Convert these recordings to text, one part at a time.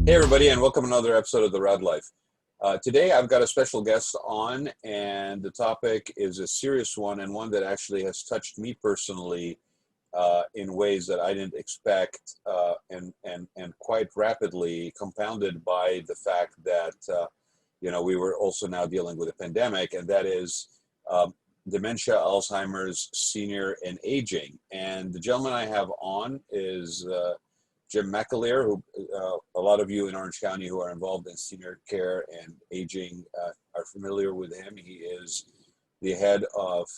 Hey everybody, and welcome to another episode of the Raad Life. Today I've got a special guest on, and the topic is a serious one, and one that actually has touched me personally in ways that I didn't expect, and quite rapidly, compounded by the fact that we were also now dealing with a pandemic, and that is dementia, Alzheimer's, senior, and aging. And the gentleman I have on is Jim McAleer, who a lot of you in Orange County who are involved in senior care and aging are familiar with him. He is the head of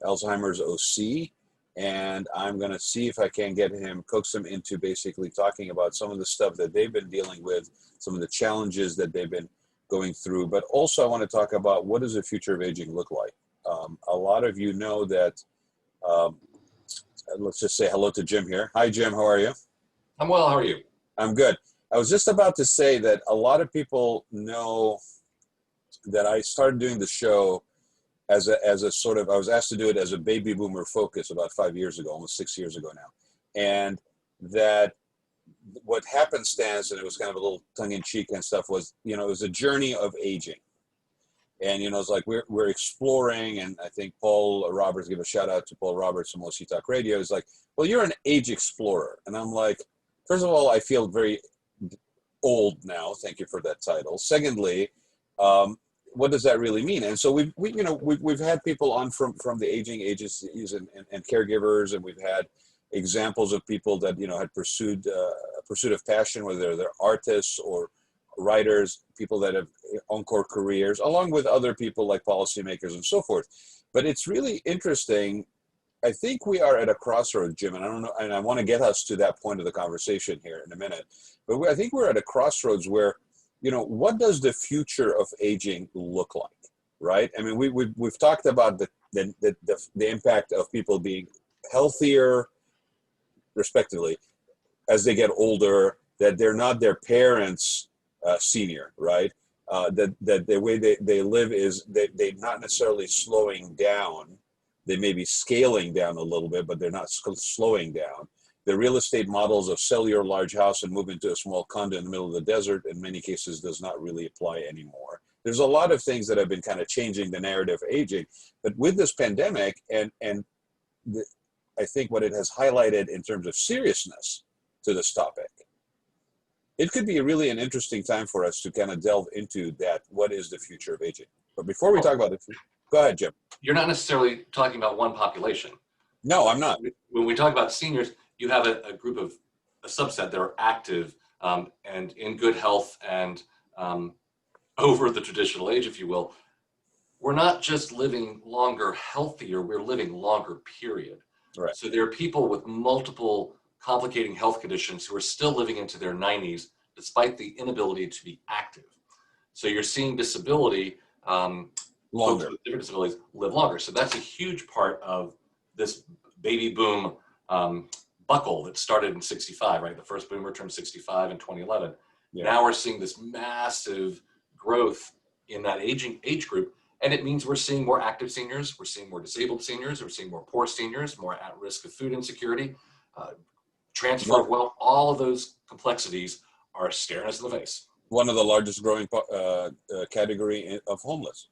Alzheimer's OC, and I'm going to see if I can get him, coax him into basically talking about some of the stuff that they've been dealing with, some of the challenges that they've been going through, but also I want to talk about what does the future of aging look like. A lot of you know that, let's just say hello to Jim here. Hi, Jim, how are you? I'm well, how are you? I'm good. I was just about to say that a lot of people know that I started doing the show as a sort of, I was asked to do it as a baby boomer focus about 5 years ago, almost 6 years ago now. And that what happenstance, and it was kind of a little tongue in cheek and stuff, was, it was a journey of aging. And, it's like we're exploring, and I think Paul Roberts, give a shout out to Paul Roberts from OC Talk Radio, is like, well, you're an age explorer. And I'm like, first of all, I feel very old now. Thank you for that title. Secondly, what does that really mean? And so we've had people on from the aging agencies and caregivers, and we've had examples of people that had pursued a pursuit of passion, whether they're artists or writers, people that have encore careers, along with other people like policymakers and so forth. But it's really interesting. I think we are at a crossroads, Jim, and I don't know, and I want to get us to that point of the conversation here in a minute. But I think we're at a crossroads where, what does the future of aging look like, right? I mean, we've talked about the impact of people being healthier, respectively, as they get older, that they're not their parents' senior, right? That the way they live is they're not necessarily slowing down. They may be scaling down a little bit, but they're not slowing down. The real estate models of sell your large house and move into a small condo in the middle of the desert, in many cases, does not really apply anymore. There's a lot of things that have been kind of changing the narrative of aging. But with this pandemic, I think what it has highlighted in terms of seriousness to this topic, it could be really an interesting time for us to kind of delve into that. What is the future of aging? But before we talk about it, go ahead, Jim. You're not necessarily talking about one population. No, I'm not. When we talk about seniors, you have a group of, a subset that are active and in good health and over the traditional age, if you will. We're not just living longer, healthier, we're living longer, period. Right. So there are people with multiple complicating health conditions who are still living into their 90s despite the inability to be active. So you're seeing disability, longer, with different disabilities live longer. So that's a huge part of this baby boom buckle that started in 65, right? The first boomer turned 65 in 2011. Yeah. Now we're seeing this massive growth in that age group. And it means we're seeing more active seniors, we're seeing more disabled seniors, we're seeing more poor seniors, more at risk of food insecurity, transfer of wealth. All of those complexities are staring us in the face. One of the largest growing category of homeless.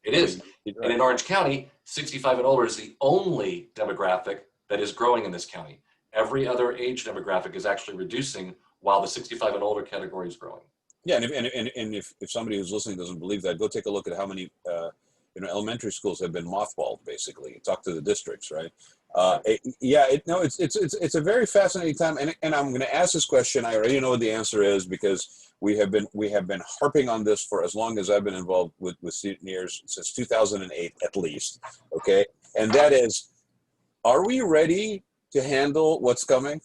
It is. And in Orange County, 65 and older is the only demographic that is growing in this county. Every other age demographic is actually reducing while the 65 and older category is growing. Yeah, and if somebody who's listening doesn't believe that, go take a look at how many elementary schools have been mothballed. Basically, talk to the districts, right? It's a very fascinating time, and I'm going to ask this question. I already know what the answer is because we have been harping on this for as long as I've been involved with seniors, since 2008 at least. Okay, and that is, are we ready to handle what's coming?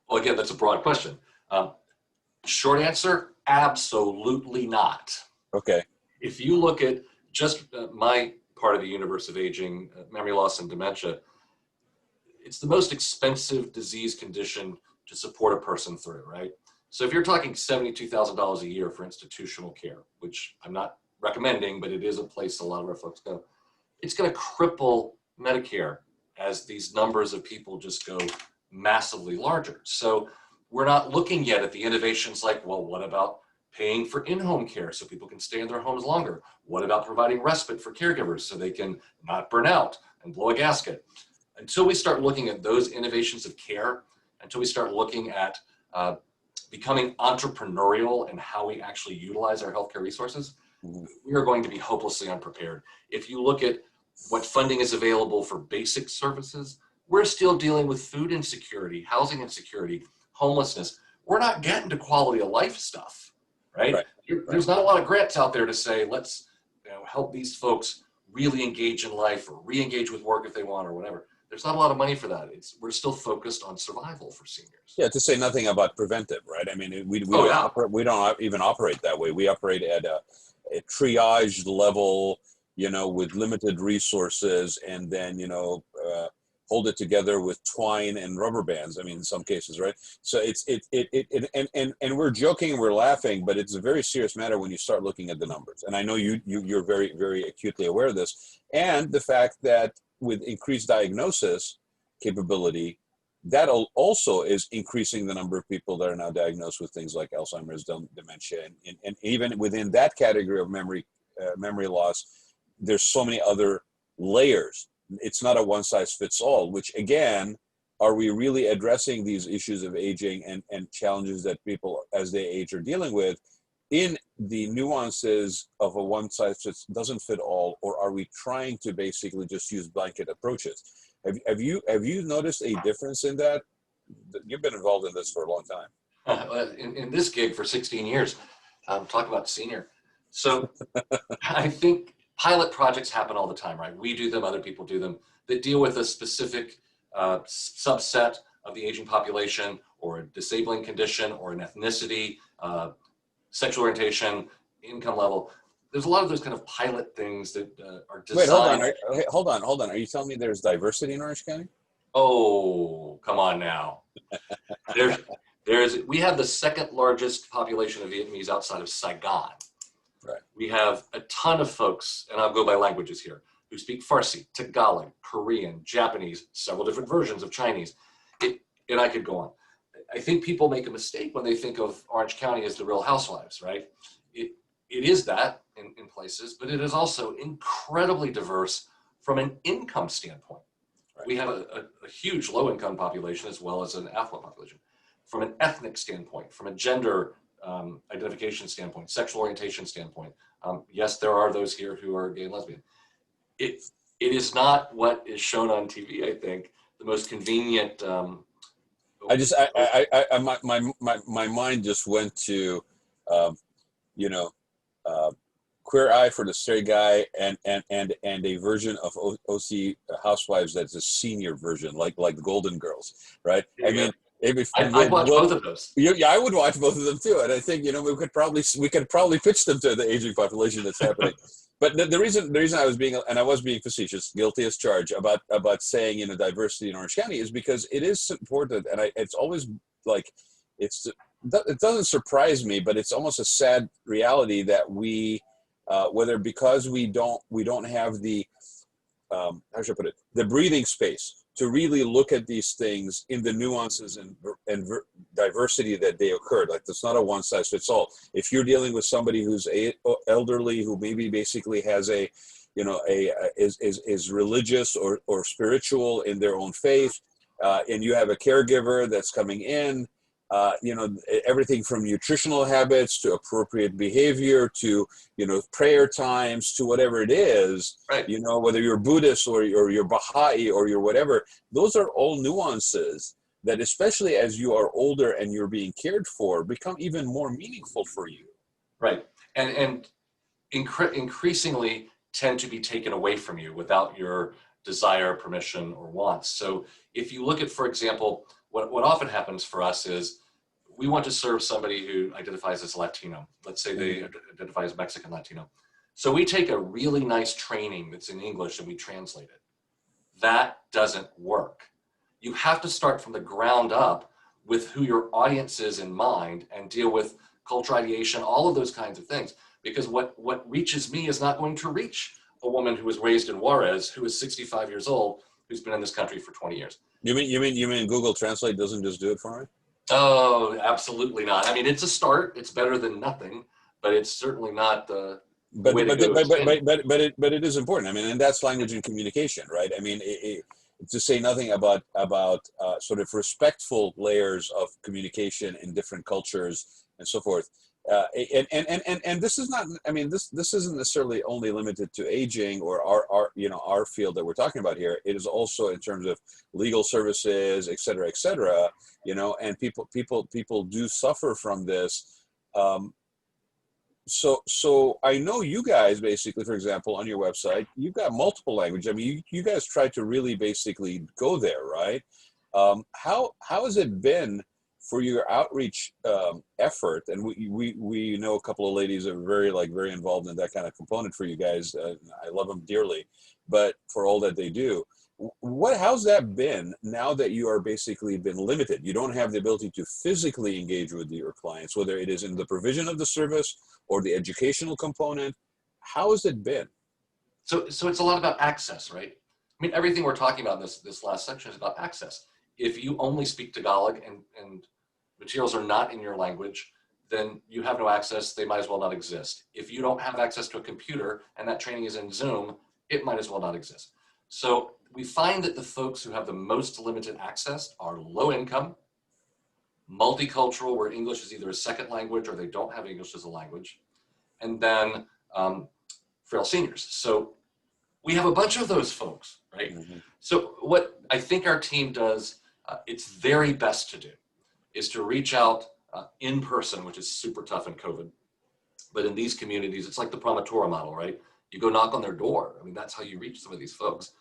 Well, again, that's a broad question. Short answer, absolutely not. Okay. If you look at just my part of the universe of aging, memory loss and dementia, it's the most expensive disease condition to support a person through, right? So if you're talking $72,000 a year for institutional care, which I'm not recommending, but it is a place a lot of our folks go, it's going to cripple Medicare as these numbers of people just go massively larger. So we're not looking yet at the innovations like, well, what about paying for in-home care so people can stay in their homes longer? What about providing respite for caregivers so they can not burn out and blow a gasket? Until we start looking at those innovations of care, until we start looking at becoming entrepreneurial in how we actually utilize our healthcare resources, we are going to be hopelessly unprepared. If you look at what funding is available for basic services, we're still dealing with food insecurity, housing insecurity, homelessness. We're not getting to quality of life stuff, right? There's not a lot of grants out there to say, let's help these folks really engage in life or re-engage with work if they want or whatever. There's not a lot of money for that. We're still focused on survival for seniors. Yeah, to say nothing about preventive, right? I mean, we don't even operate that way. We operate at a triage level, with limited resources, and then, hold it together with twine and rubber bands. I mean, in some cases, right? So and we're joking and we're laughing, but it's a very serious matter when you start looking at the numbers. And I know you're very, very acutely aware of this, and the fact that with increased diagnosis capability, that also is increasing the number of people that are now diagnosed with things like Alzheimer's, dementia, and even within that category of memory loss, there's so many other layers. It's not a one-size-fits-all, which again, are we really addressing these issues of aging and challenges that people as they age are dealing with in the nuances of a one-size-doesn't-fit-all, or are we trying to basically just use blanket approaches? Have you noticed a difference in that? You've been involved in this for a long time. In this gig for 16 years, talk about senior. So I think pilot projects happen all the time, right? We do them, other people do them, that deal with a specific subset of the aging population, or a disabling condition, or an ethnicity, sexual orientation, income level. There's a lot of those kind of pilot things that are designed. Wait, hold on. Are you telling me there's diversity in Orange County? Oh, come on now. We have the second largest population of Vietnamese outside of Saigon. Right. We have a ton of folks, and I'll go by languages here, who speak Farsi, Tagalog, Korean, Japanese, several different versions of Chinese. And I could go on. I think people make a mistake when they think of Orange County as the Real Housewives, right? It is that in places, but it is also incredibly diverse from an income standpoint. Right. We have a huge low-income population as well as an affluent population. From an ethnic standpoint, from a gender identification standpoint, sexual orientation standpoint, yes, there are those here who are gay and lesbian. It is not what is shown on TV, I think, the most convenient. My mind just went to, Queer Eye for the Straight Guy and a version of OC Housewives that's a senior version, like the Golden Girls, right? I'd watch both of those. Yeah, I would watch both of them too, and I think we could probably pitch them to the aging population that's happening. But the reason I was being facetious, guilty as charged about saying diversity in Orange County is because it is important, and it's always like it doesn't surprise me, but it's almost a sad reality that we whether because we don't have the how should I put it, the breathing space to really look at these things in the nuances and diversity that they occurred. Like, it's not a one size fits all. If you're dealing with somebody who's elderly, who maybe basically has is religious or spiritual in their own faith, and you have a caregiver that's coming in, everything from nutritional habits to appropriate behavior to, prayer times to whatever it is, right. Whether you're Buddhist or you're Baha'i or you're whatever, those are all nuances that, especially as you are older and you're being cared for, become even more meaningful for you. Right. And increasingly tend to be taken away from you without your desire, permission, or wants. So if you look at, for example, what often happens for us is we want to serve somebody who identifies as Latino. Let's say they identify as Mexican Latino. So we take a really nice training that's in English and we translate it. That doesn't work. You have to start from the ground up with who your audience is in mind and deal with cultural ideation, all of those kinds of things. Because what reaches me is not going to reach a woman who was raised in Juarez, who is 65 years old, who's been in this country for 20 years. You mean Google Translate doesn't just do it for me? Oh, absolutely not. I mean, it's a start. It's better than nothing, but it's certainly not the But way to but go to expand. but it is important. I mean, and that's language and communication, right? I mean, to say nothing about sort of respectful layers of communication in different cultures and so forth. And this is not. I mean, this isn't necessarily only limited to aging or our our field that we're talking about here. It is also in terms of legal services, et cetera, et cetera. And people do suffer from this. Um, so I know you guys basically, for example, on your website, you've got multiple languages. I mean, you guys try to really basically go there, right? How has it been for your outreach effort? And we know a couple of ladies that are very involved in that kind of component for you guys. I love them dearly, but for all that they do, how's that been now that you are basically been limited? You don't have the ability to physically engage with your clients, whether it is in the provision of the service or the educational component. How has it been? So it's a lot about access, right? I mean, everything we're talking about in this last section is about access. If you only speak Tagalog and materials are not in your language, then you have no access. They might as well not exist. If you don't have access to a computer and that training is in Zoom, it might as well not exist. So we find that the folks who have the most limited access are low income, multicultural, where English is either a second language or they don't have English as a language, and then frail seniors. So we have a bunch of those folks, right? Mm-hmm. So what I think our team does, its very best to do, is to reach out in person, which is super tough in COVID. But in these communities, it's like the Promotora model, right? You go knock on their door. I mean, that's how you reach some of these folks.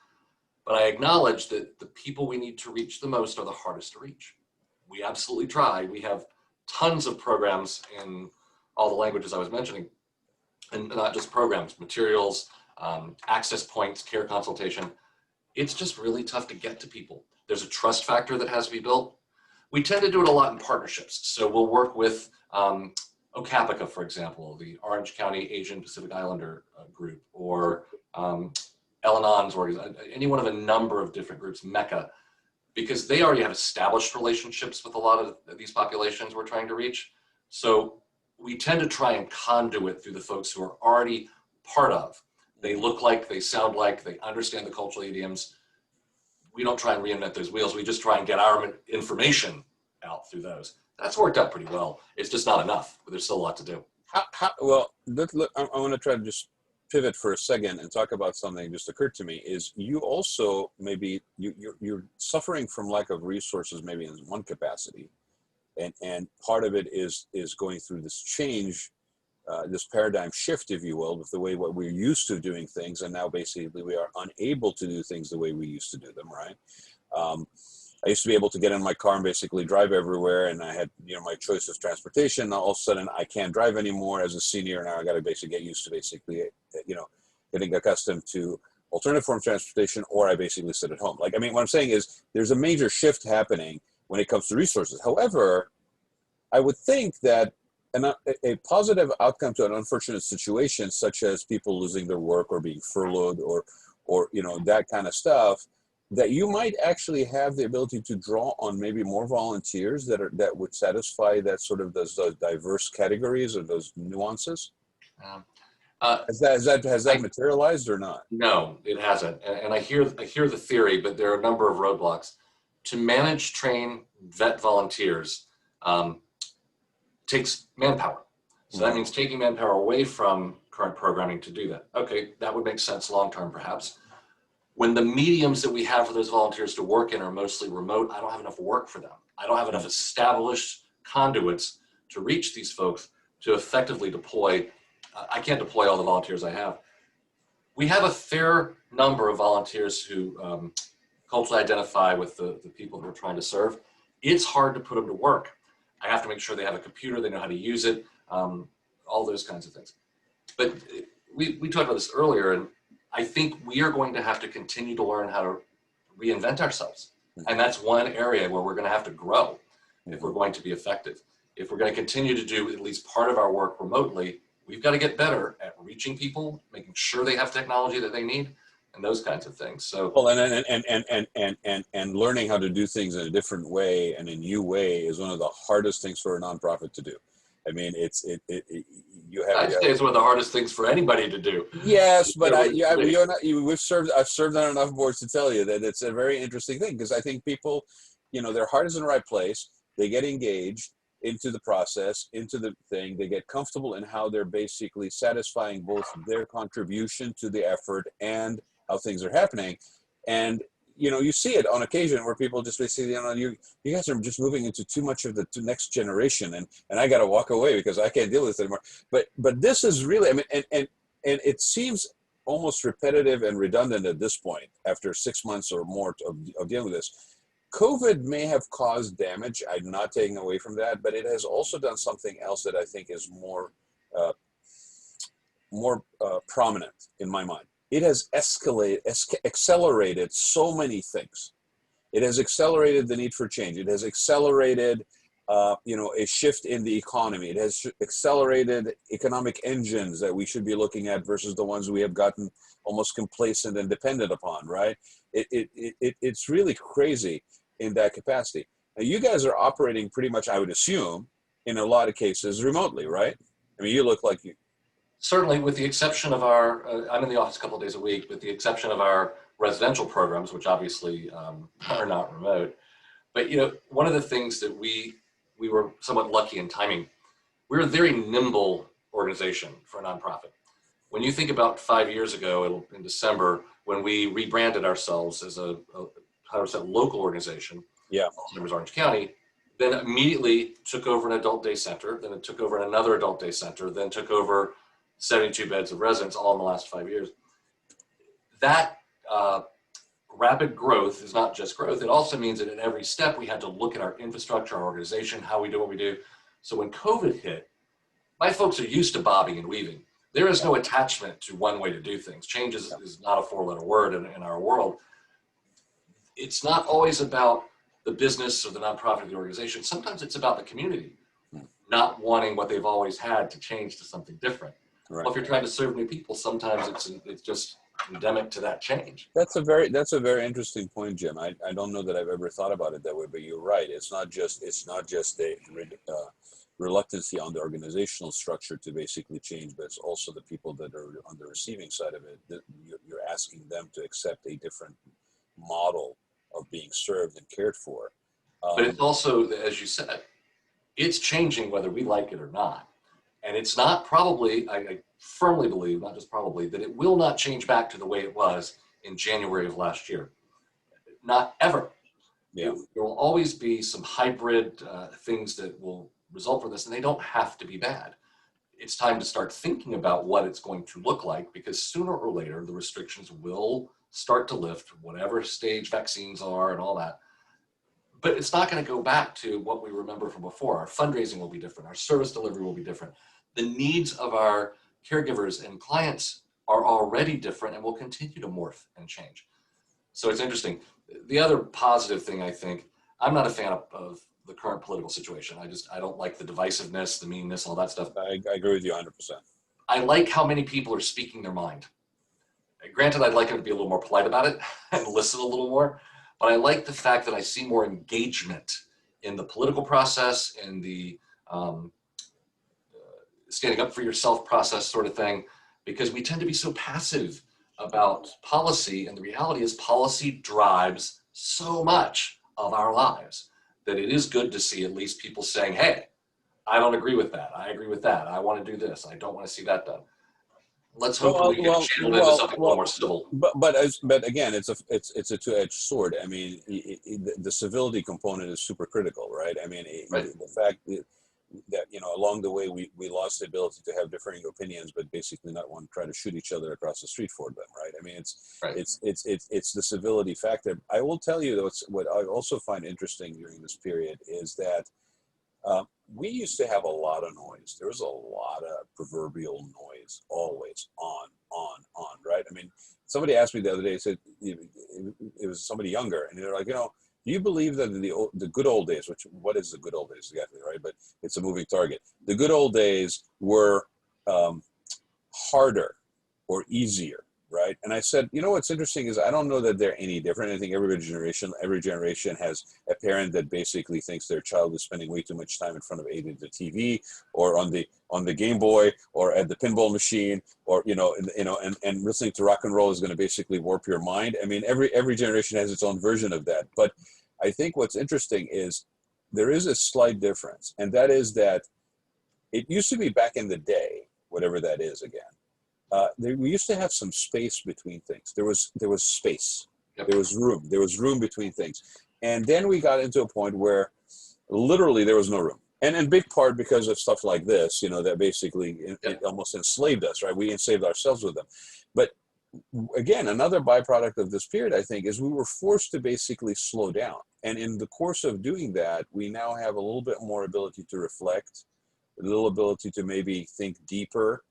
But I acknowledge that the people we need to reach the most are the hardest to reach. We absolutely try. We have tons of programs in all the languages I was mentioning, and not just programs, materials, access points, care consultation. It's just really tough to get to people. There's a trust factor that has to be built. We tend to do it a lot in partnerships. So we'll work with OCAPICA, for example, the Orange County Asian Pacific Islander group, or El-Anon's, or any one of a number of different groups, MECA, because they already have established relationships with a lot of these populations we're trying to reach. So we tend to try and conduit through the folks who are already part of. They look like, they sound like, they understand the cultural idioms. We don't try and reinvent those wheels. We just try and get our information out through those. That's worked out pretty well. It's just not enough. There's still a lot to do. Well, I want to try to just pivot for a second and talk about something that just occurred to me. Is you also maybe you're suffering from lack of resources, maybe in one capacity, and part of it is going through this change, this paradigm shift, if you will, with the way what we're used to doing things, and now basically we are unable to do things the way we used to do them, right? I used to be able to get in my car and basically drive everywhere, and I had my choice of transportation. Now all of a sudden I can't drive anymore as a senior. Now I got to basically get used to getting accustomed to alternative form of transportation, or I basically sit at home. Like, I mean, what I'm saying is there's a major shift happening when it comes to resources. However, I would think that a positive outcome to an unfortunate situation, such as people losing their work or being furloughed or that kind of stuff, that you might actually have the ability to draw on maybe more volunteers that would satisfy that sort of those diverse categories or those nuances. Has that materialized or not? No, it hasn't. And I hear the theory, but there are a number of roadblocks. To manage, train, vet volunteers takes manpower. So that means taking manpower away from current programming to do that. Okay, that would make sense long-term perhaps. When the mediums that we have for those volunteers to work in are mostly remote, I don't have enough work for them. I don't have enough established conduits to reach these folks to effectively deploy. I can't deploy all the volunteers I have. We have a fair number of volunteers who culturally identify with the people who we're trying to serve. It's hard to put them to work. I have to make sure they have a computer, they know how to use it, all those kinds of things. But we talked about this earlier, and I think we are going to have to continue to learn how to reinvent ourselves. And that's one area where we're going to have to grow if we're going to be effective. If we're going to continue to do at least part of our work remotely, we've got to get better at reaching people, making sure they have technology that they need, and those kinds of things. So well, and learning how to do things in a different way and a new way is one of the hardest things for a nonprofit to do. I mean, I'd say it's one of the hardest things for anybody to do. yes, but I've served on enough boards to tell you that it's a very interesting thing, because I think people, their heart is in the right place. They get engaged into the process, into the thing. They get comfortable in how they're basically satisfying both their contribution to the effort and how things are happening. And you see it on occasion where people just basically, you guys are just moving into too much of the next generation, and I got to walk away because I can't deal with this anymore. But this is really, I mean, and it seems almost repetitive and redundant at this point after 6 months or more of dealing with this. COVID may have caused damage. I'm not taking away from that, but it has also done something else that I think is more prominent in my mind. It has accelerated so many things. It has accelerated the need for change. It has accelerated, a shift in the economy. It has accelerated economic engines that we should be looking at versus the ones we have gotten almost complacent and dependent upon, right? It's really crazy in that capacity. Now, you guys are operating pretty much, I would assume, in a lot of cases remotely, right? I mean, you look like you. Certainly, with the exception of our, I'm in the office a couple of days a week, with the exception of our residential programs, which obviously are not remote. But one of the things that we were somewhat lucky in timing, we're a very nimble organization for a nonprofit. When you think about 5 years ago in December, when we rebranded ourselves as a 100% local organization, Alzheimer's Orange County, then immediately took over an adult day center, then it took over another adult day center, then took over 72 beds of residents all in the last 5 years. That rapid growth is not just growth. It also means that at every step we had to look at our infrastructure, our organization, how we do what we do. So when COVID hit, my folks are used to bobbing and weaving. There is no attachment to one way to do things. Change is not a four-letter word in our world. It's not always about the business or the nonprofit or the organization. Sometimes it's about the community not wanting what they've always had to change to something different. Right. Well, if you're trying to serve new people, sometimes it's just endemic to that change. That's a very interesting point, Jim. I don't know that I've ever thought about it that way, but you're right. It's not just a reluctancy on the organizational structure to basically change, but it's also the people that are on the receiving side of it. That you're asking them to accept a different model of being served and cared for. But it's also, as you said, it's changing whether we like it or not. And it's not probably, I firmly believe, not just probably, that it will not change back to the way it was in January of last year. Not ever. Yeah. There will always be some hybrid things that will result from this, and they don't have to be bad. It's time to start thinking about what it's going to look like, because sooner or later, the restrictions will start to lift, whatever stage vaccines are and all that. But it's not going to go back to what we remember from before. Our fundraising will be different. Our service delivery will be different. The needs of our caregivers and clients are already different and will continue to morph and change. So it's interesting. The other positive thing, I think, I'm not a fan of the current political situation. I don't like the divisiveness, the meanness, all that stuff. I agree with you 100%. I like how many people are speaking their mind. Granted, I'd like them to be a little more polite about it and listen a little more, but I like the fact that I see more engagement in the political process, in the standing up for yourself process sort of thing, because we tend to be so passive about policy, and the reality is policy drives so much of our lives that it is good to see at least people saying, hey, I don't agree with that. I agree with that. I want to do this. I don't want to see that done. Let's hope we get channeled into something a little more civil. But again, it's a two-edged sword. I mean, the civility component is super critical, right? I mean, the fact that along the way we lost the ability to have differing opinions, but basically not want to try to shoot each other across the street for them, right? I mean, it's the civility factor. I will tell you though, what I also find interesting during this period is that we used to have a lot of noise. There was a lot of proverbial noise, always on, right? I mean, somebody asked me the other day, said it was somebody younger, and they're like, do you believe that the good old days, which what is the good old days exactly, right? But it's a moving target. The good old days were harder or easier right? And I said, you know, what's interesting is I don't know that they're any different. I think every generation has a parent that basically thinks their child is spending way too much time in front of either the TV or on the Game Boy or at the pinball machine, or and listening to rock and roll is going to basically warp your mind. I mean, every generation has its own version of that. But I think what's interesting is there is a slight difference, and that is that it used to be back in the day, whatever that is again. We used to have some space between things. There was space. Yep. There was room between things. And then we got into a point where literally there was no room. And in big part because of stuff like this, that basically it almost enslaved us, right? We enslaved ourselves with them. But again, another byproduct of this period, I think, is we were forced to basically slow down. And in the course of doing that, we now have a little bit more ability to reflect, a little ability to maybe think deeper.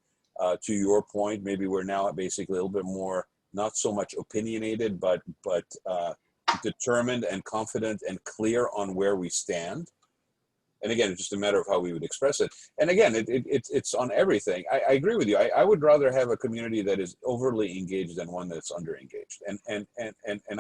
To your point, maybe we're now basically a little bit more, not so much opinionated, but determined and confident and clear on where we stand. And again, it's just a matter of how we would express it. And again, it's on everything. I agree with you. I would rather have a community that is overly engaged than one that's under-engaged. And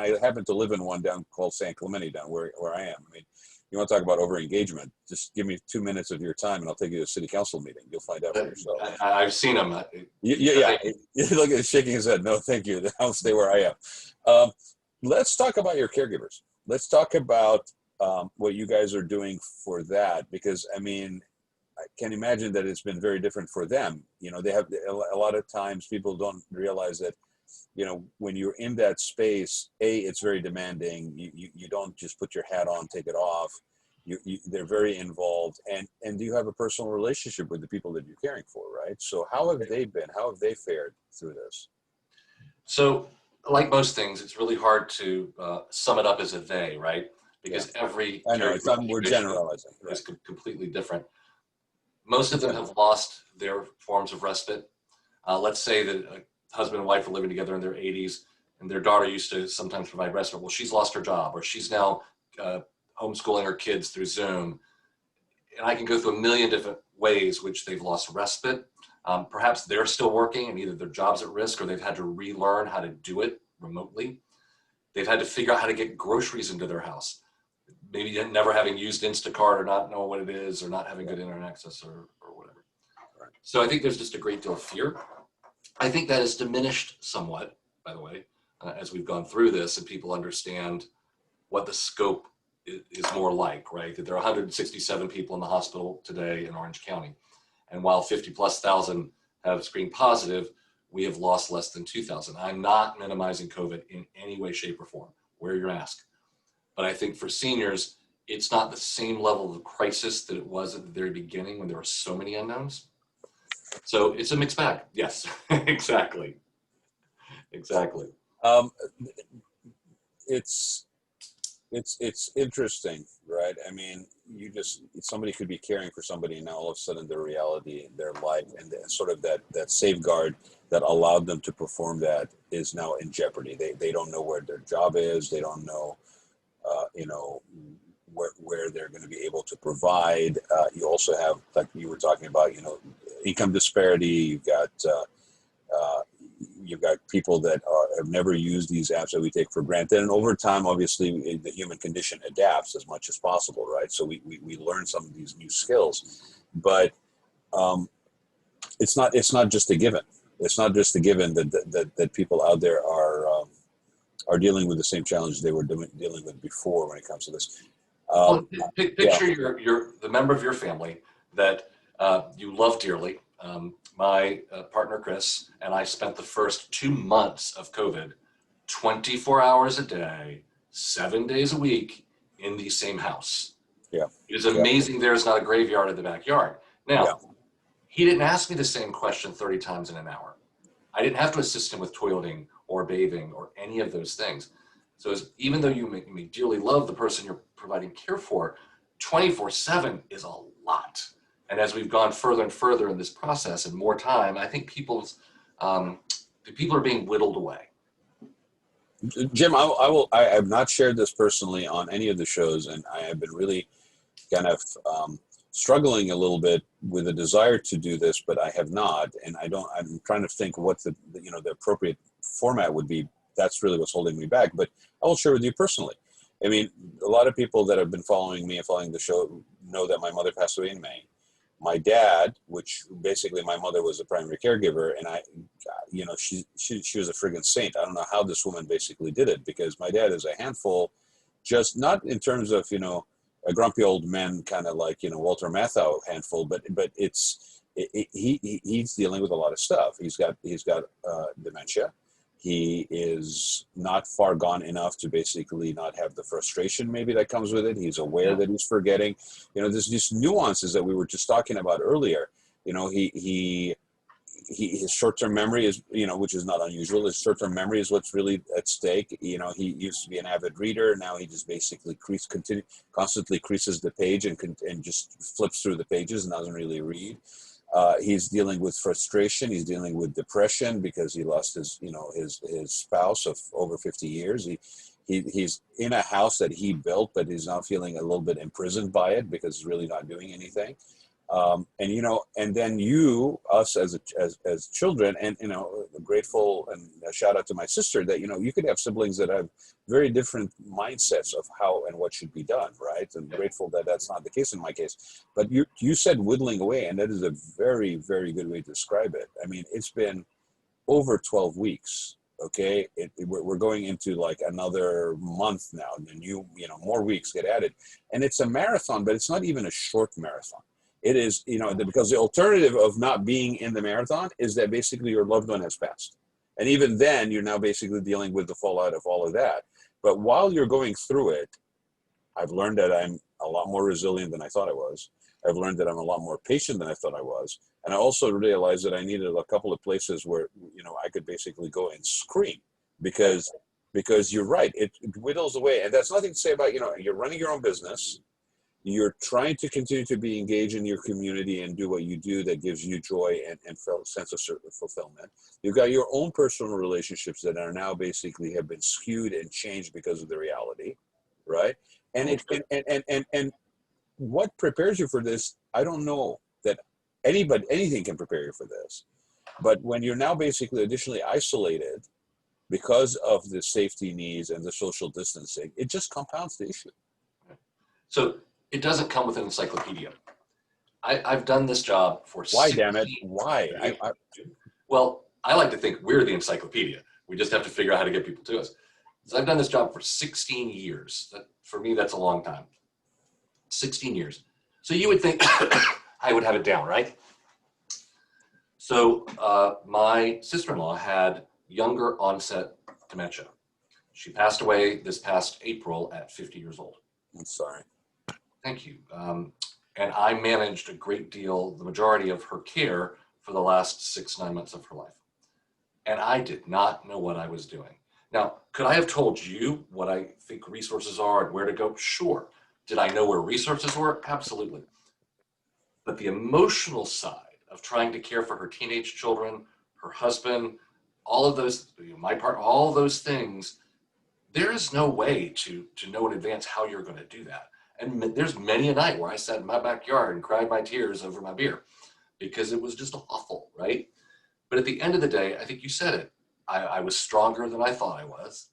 I happen to live in one down called San Clemente down where I am. I mean, you want to talk about over-engagement, just give me 2 minutes of your time and I'll take you to a city council meeting. You'll find out for yourself. I've seen them. Yeah. Look at him shaking his head. No, thank you. I'll stay where I am. Let's talk about your caregivers. Let's talk about what you guys are doing for that, because I mean, I can imagine that it's been very different for them. They have a lot of times people don't realize that, when you're in that space, it's very demanding. You don't just put your hat on, take it off. They're very involved, and you have a personal relationship with the people that you're caring for, right? So how have they been? How have they fared through this? So, like most things, it's really hard to sum it up as a they, right? Because every we're generalizing. Is completely different. Most of them have lost their forms of respite. Let's say that a husband and wife are living together in their 80s, and their daughter used to sometimes provide respite. Well, she's lost her job, or she's now homeschooling her kids through Zoom. And I can go through a million different ways which they've lost respite. Perhaps they're still working and either their job's at risk or they've had to relearn how to do it remotely. They've had to figure out how to get groceries into their house. Maybe never having used Instacart or not knowing what it is or not having good internet access or whatever. Right. So I think there's just a great deal of fear. I think that has diminished somewhat, by the way, as we've gone through this and people understand what the scope is more like, right? That there are 167 people in the hospital today in Orange County. And while 50,000+ have screened positive, we have lost less than 2,000. I'm not minimizing COVID in any way, shape, or form. Wear your mask. But I think for seniors, it's not the same level of crisis that it was at the very beginning when there were so many unknowns. So it's a mixed bag. Yes, exactly. Exactly. It's interesting, right? I mean, somebody could be caring for somebody and now all of a sudden their reality, their life, and sort of that safeguard that allowed them to perform that is now in jeopardy. They don't know where their job is. They don't know, where they're going to be able to provide. You also have, like you were talking about, income disparity. You've got people that have never used these apps that we take for granted, and over time, obviously, the human condition adapts as much as possible, right? So we learn some of these new skills, but it's not just a given. It's not just a given that people out there are dealing with the same challenges they were dealing with before when it comes to this. Picture you're the member of your family that you love dearly. My partner, Chris, and I spent the first 2 months of COVID 24 hours a day, 7 days a week in the same house. Yeah. It was amazing there's not a graveyard in the backyard. Now, he didn't ask me the same question 30 times in an hour. I didn't have to assist him with toileting or bathing or any of those things. So even though you may dearly love the person you're providing care for, 24/7 is a lot. And as we've gone further and further in this process and more time, I think people are being whittled away. Jim, I have not shared this personally on any of the shows, and I have been really kind of struggling a little bit with a desire to do this, but I have not, and I'm trying to think what the appropriate format would be, that's really what's holding me back. But I will share with you personally. I mean, a lot of people that have been following me and following the show know that my mother passed away in May. My dad, which basically my mother was a primary caregiver, and she was a friggin' saint. I don't know how this woman basically did it, because my dad is a handful, just not in terms of, a grumpy old man, kind of like, Walter Matthau handful, but he's dealing with a lot of stuff. He's got dementia. He is not far gone enough to basically not have the frustration maybe that comes with it. He's aware that he's forgetting. There's these nuances that we were just talking about earlier. His short-term memory is, which is not unusual. His short-term memory is what's really at stake. He used to be an avid reader. Now he just basically constantly creases the page and just flips through the pages and doesn't really read. He's dealing with frustration. He's dealing with depression because he lost his spouse of over 50 years. He's in a house that he built, but he's now feeling a little bit imprisoned by it because he's really not doing anything. And then us as children, and grateful, and a shout out to my sister that you could have siblings that have very different mindsets of how and what should be done, right? And grateful that that's not the case in my case. But you said whittling away, and that is a very, very good way to describe it. I mean, it's been over 12 weeks. Okay, we're going into like another month now, and then more weeks get added, and it's a marathon, but it's not even a short marathon. It is, because the alternative of not being in the marathon is that basically your loved one has passed. And even then, you're now basically dealing with the fallout of all of that. But while you're going through it, I've learned that I'm a lot more resilient than I thought I was. I've learned that I'm a lot more patient than I thought I was. And I also realized that I needed a couple of places where, I could basically go and scream because you're right. It whittles away. And that's nothing to say about, you're running your own business. You're trying to continue to be engaged in your community and do what you do that gives you joy and sense of fulfillment. You've got your own personal relationships that are now basically have been skewed and changed because of the reality, right? And and what prepares you for this, I don't know that anything can prepare you for this. But when you're now basically additionally isolated because of the safety needs and the social distancing, it just compounds the issue. So it doesn't come with an encyclopedia. I've done this job for Why, damn it? Why? Well, I like to think we're the encyclopedia. We just have to figure out how to get people to us. So I've done this job for 16 years. For me, that's a long time. 16 years. So you would think I would have it down, right? So my sister-in-law had younger onset dementia. She passed away this past April at 50 years old. I'm sorry. Thank you. And I managed a great deal, the majority of her care for the last 6-9 months of her life. And I did not know what I was doing. Now, could I have told you what I think resources are and where to go? Sure. Did I know where resources were? Absolutely. But the emotional side of trying to care for her teenage children, her husband, all of those, my part, all those things, there is no way to know in advance how you're going to do that. And there's many a night where I sat in my backyard and cried my tears over my beer because it was just awful, right? But at the end of the day, I think you said it. I was stronger than I thought I was.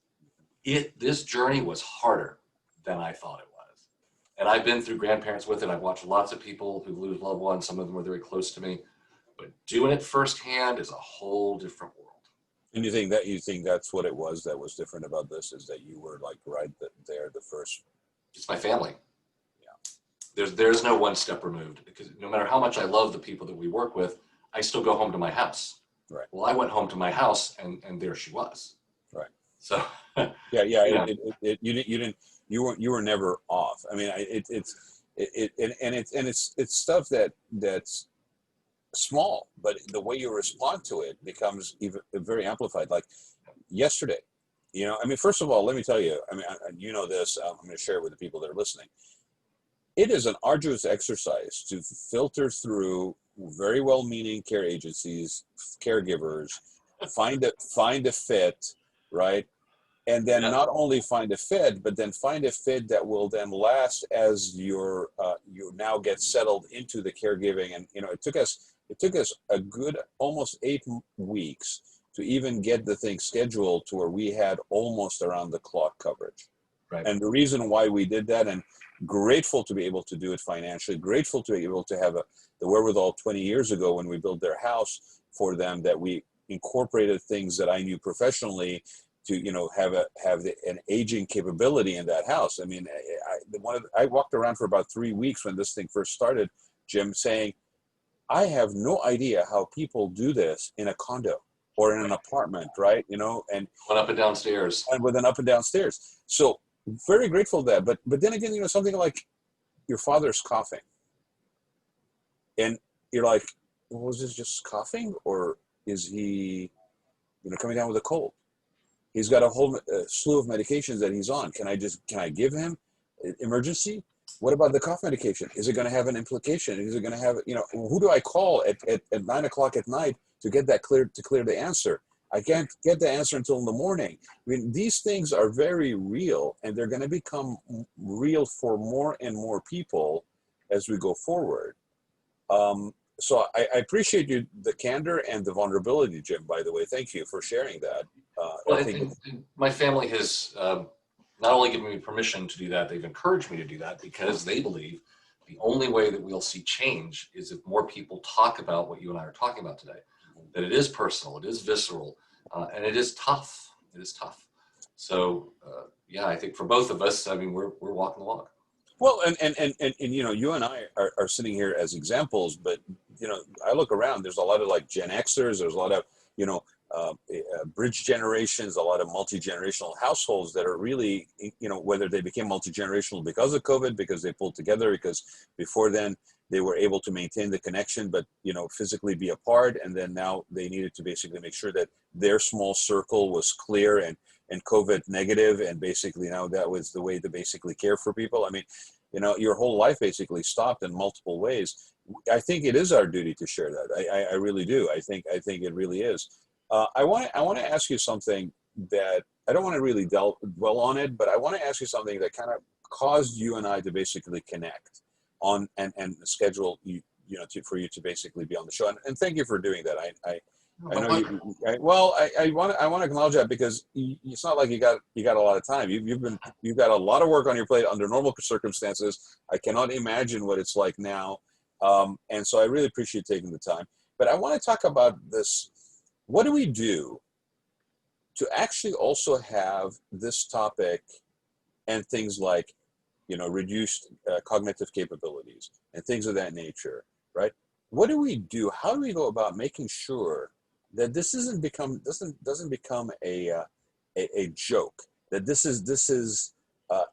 This journey was harder than I thought it was. And I've been through grandparents with it. I've watched lots of people who lose loved ones. Some of them were very close to me. But doing it firsthand is a whole different world. And you think that's what it was that was different about this, is that you were like right there the first? It's my family. There's no one step removed, because no matter how much I love the people that we work with, I still go home to my house. Right. Well, I went home to my house and there she was. Right. So yeah. You were never off. I mean, it's stuff that's small, but the way you respond to it becomes even very amplified. Like yesterday, I mean, first of all, let me tell you, I mean, this, I'm going to share it with the people that are listening. It is an arduous exercise to filter through very well-meaning care agencies, caregivers, find a fit, right? And then not only find a fit, but then find a fit that will then last as you now get settled into the caregiving. And it took us a good almost 8 weeks to even get the thing scheduled to where we had almost around the clock coverage. Right. And the reason why we did that, and grateful to be able to do it financially, grateful to be able to have the wherewithal 20 years ago when we built their house for them, that we incorporated things that I knew professionally to, you know, have an aging capability in that house. I mean, I walked around for about 3 weeks when this thing first started, Jim, saying, I have no idea how people do this in a condo or in an apartment, right? You know, and Went up and downstairs. And with an up and down stairs. So very grateful for that. But then again, you know, something like your father's coughing, and you're like, well, was this just coughing, or is he, you know, coming down with a cold? He's got a whole slew of medications that he's on. Can I give him emergency? What about the cough medication? Is it going to have an implication? Is it going to have, you know, who do I call at 9 o'clock at night to get that clear the answer? I can't get the answer until in the morning. I mean, these things are very real, and they're going to become real for more and more people as we go forward. So I appreciate the candor and the vulnerability, Jim, by the way. Thank you for sharing that. Well, and my family has not only given me permission to do that, they've encouraged me to do that, because they believe the only way that we'll see change is if more people talk about what you and I are talking about today. That it is personal, it is visceral, and it is tough. It is tough. So yeah, I think for both of us, I mean, we're walking the walk. Well, and you know, you and I are sitting here as examples, but you know, I look around. There's a lot of like Gen Xers. There's a lot of, you know, bridge generations. A lot of multi-generational households that are really, you know, whether they became multi-generational because of COVID, because they pulled together, because before then they were able to maintain the connection, but, you know, physically be apart, and then now they needed to basically make sure that their small circle was clear and COVID negative, and basically now that was the way to basically care for people. I mean, you know, your whole life basically stopped in multiple ways. I think it is our duty to share that. I really do. I think it really is. I want to ask you something that I don't want to really dwell on it, but I want to ask you something that kind of caused you and I to basically connect on and schedule you know for you to basically be on the show. And thank you for doing that. I know you. I want to acknowledge that, because it's not like you got a lot of time. You've got a lot of work on your plate under normal circumstances. I cannot imagine what it's like now, and so I really appreciate taking the time. But I want to talk about this. What do we do to actually also have this topic and things like, you know, reduced cognitive capabilities and things of that nature, right? What do we do? How do we go about making sure that this doesn't become a joke? That this is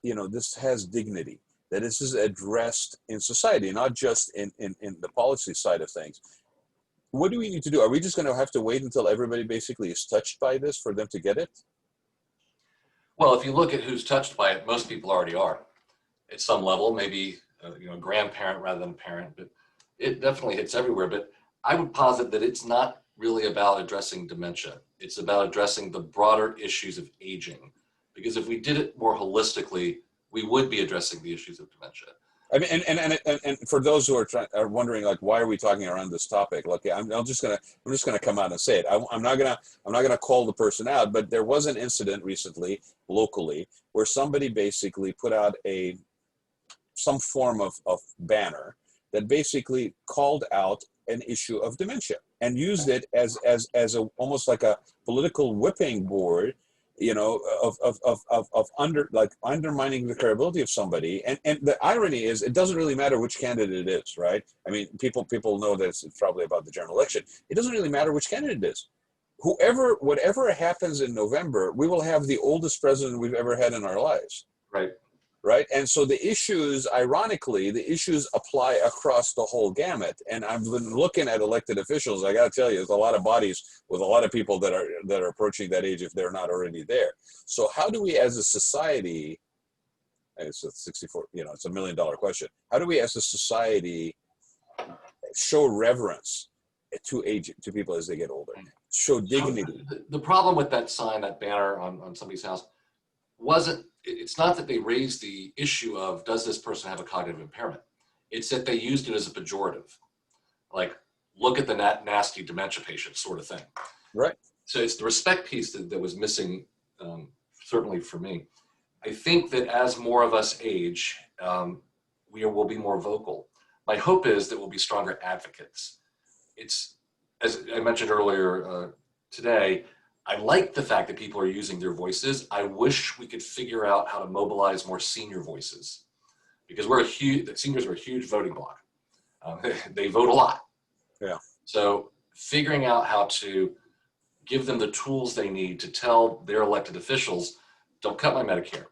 you know, this has dignity. That this is addressed in society, not just in the policy side of things. What do we need to do? Are we just going to have to wait until everybody basically is touched by this for them to get it? Well, if you look at who's touched by it, most people already are at some level, maybe you know, a grandparent rather than a parent, but it definitely hits everywhere. But I would posit that it's not really about addressing dementia. It's about addressing the broader issues of aging, because if we did it more holistically, we would be addressing the issues of dementia. I mean, and for those who are wondering, like, why are we talking around this topic? Look, I'm just gonna come out and say it. I'm not gonna call the person out, but there was an incident recently locally where somebody basically put out some form of banner that basically called out an issue of dementia and used it as almost like a political whipping board, you know, of undermining the credibility of somebody. And the irony is, it doesn't really matter which candidate it is, right? I mean, people know that it's probably about the general election. It doesn't really matter which candidate it is. Whatever happens in November, we will have the oldest president we've ever had in our lives. Right. And so the issues, ironically, apply across the whole gamut. And I've been looking at elected officials. I got to tell you, there's a lot of bodies with a lot of people that are approaching that age if they're not already there. So how do we as a society, it's a 64, you know, it's $1 million question. How do we as a society show reverence to people as they get older, show dignity? So the problem with that sign, that banner on somebody's house, it's not that they raised the issue of, does this person have a cognitive impairment? It's that they used it as a pejorative, like, look at the nasty dementia patient sort of thing. Right. So it's the respect piece that was missing, certainly for me. I think that as more of us age, we will be more vocal. My hope is that we'll be stronger advocates. It's, as I mentioned earlier today, I like the fact that people are using their voices. I wish we could figure out how to mobilize more senior voices, because the seniors are a huge voting bloc. They vote a lot. Yeah. So figuring out how to give them the tools they need to tell their elected officials, don't cut my Medicare,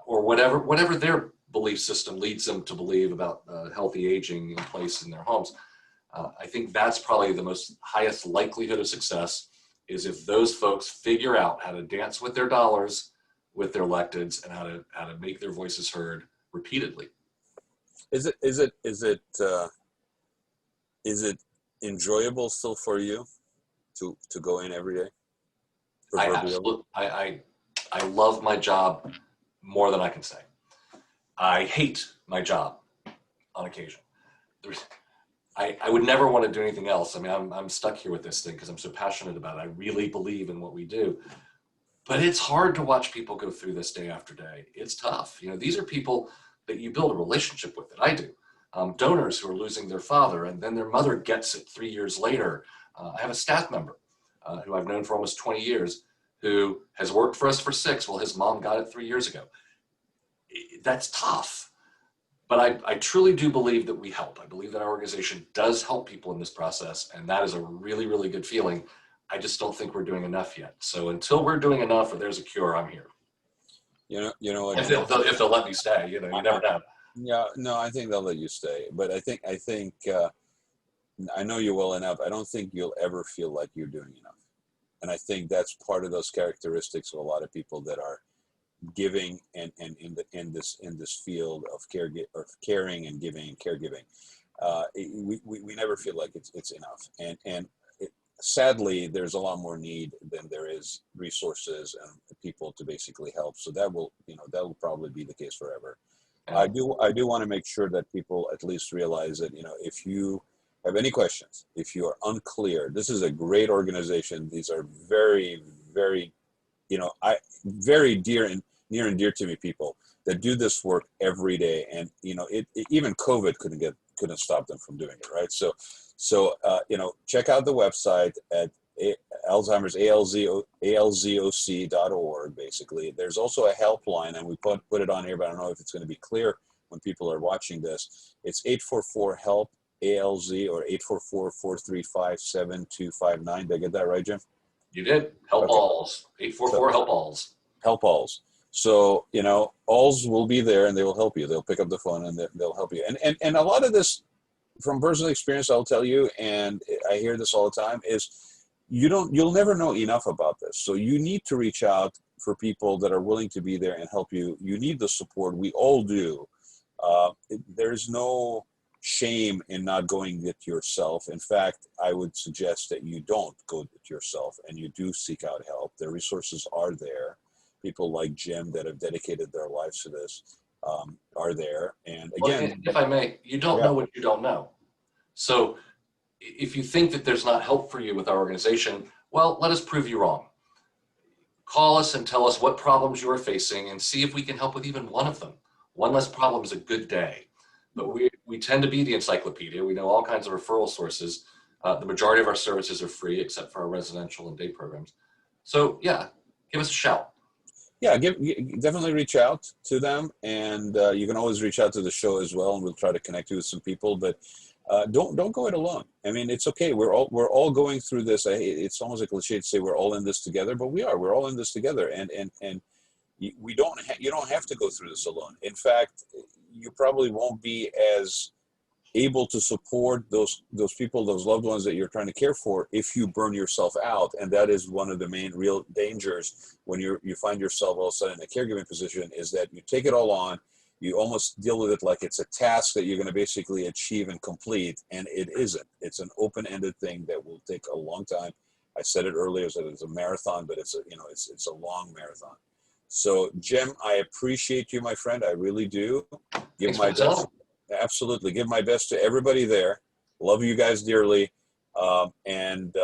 or whatever their belief system leads them to believe about healthy aging in place in their homes. I think that's probably the most highest likelihood of success, is if those folks figure out how to dance with their dollars, with their electeds, and how to make their voices heard repeatedly. Is it enjoyable still for you to go in every day? I love my job more than I can say. I hate my job on occasion. I would never want to do anything else. I mean, I'm stuck here with this thing because I'm so passionate about it. I really believe in what we do. But it's hard to watch people go through this day after day. It's tough. You know, these are people that you build a relationship with, that I do. Donors who are losing their father, and then their mother gets it 3 years later. I have a staff member who I've known for almost 20 years, who has worked for us for 6. Well, his mom got it 3 years ago. That's tough. But I truly do believe that we help. I believe that our organization does help people in this process, and that is a really, really good feeling. I just don't think we're doing enough yet. So until we're doing enough, or there's a cure, I'm here. You know what? If they'll let me stay, you never know. Yeah, no, I think they'll let you stay. But I think I know you well enough. I don't think you'll ever feel like you're doing enough. And I think that's part of those characteristics of a lot of people that are giving and in this field of caring and giving and caregiving. We never feel like it's enough. And sadly, there's a lot more need than there is resources and people to basically help. So that will probably be the case forever. I do want to make sure that people at least realize that, if you have any questions, if you are unclear, this is a great organization. These are very, very, very near and dear to me people that do this work every day. And, even COVID couldn't stop them from doing it. Right. So check out the website at Alzheimer's, alzoc.org, basically. There's also a helpline, and we put it on here, but I don't know if it's going to be clear when people are watching this. It's 844-HELP-ALZ, or 844-435-7259. Did I get that right, Jim? You did. Help Alls. 844-HELP Alls. Help Alls. So, Alls will be there, and they will help you. They'll pick up the phone, and they'll help you. And a lot of this, from personal experience, I'll tell you, and I hear this all the time, is you'll never know enough about this. So you need to reach out for people that are willing to be there and help you. You need the support. We all do. There's no shame in not going it yourself. In fact, I would suggest that you don't go it yourself and you do seek out help. The resources are there. People like Jim that have dedicated their lives to this are there. And again, well, if I may, you don't know what you don't know. So if you think that there's not help for you with our organization, well, let us prove you wrong. Call us and tell us what problems you are facing and see if we can help with even one of them. One less problem is a good day. But we tend to be the encyclopedia. We know all kinds of referral sources. The majority of our services are free, except for our residential and day programs. So yeah, give us a shout. Yeah, definitely reach out to them, and you can always reach out to the show as well, and we'll try to connect you with some people. But don't go it alone. I mean, it's okay. We're all going through this. It's almost a cliche to say we're all in this together, but we are. We're all in this together, and you don't have to go through this alone. In fact, you probably won't be as able to support those people, those loved ones that you're trying to care for, if you burn yourself out. And that is one of the main real dangers when you find yourself all of a sudden in a caregiving position, is that you take it all on. You almost deal with it like it's a task that you're going to basically achieve and complete, and it isn't. It's an open-ended thing that will take a long time. I said it earlier, that it's a marathon, but it's a long marathon. So, Jim, I appreciate you, my friend. I really do. Give my best. Absolutely, give my best to everybody there. Love you guys dearly, and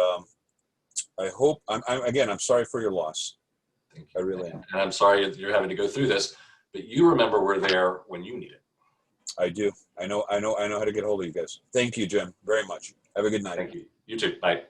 I hope, I'm sorry for your loss. Thank I you. really am. And I'm sorry that you're having to go through this, but you remember we're there when you need it. I do. I know how to get hold of you guys. Thank you, Jim, very much. Have a good night. Thank you. You too. Bye.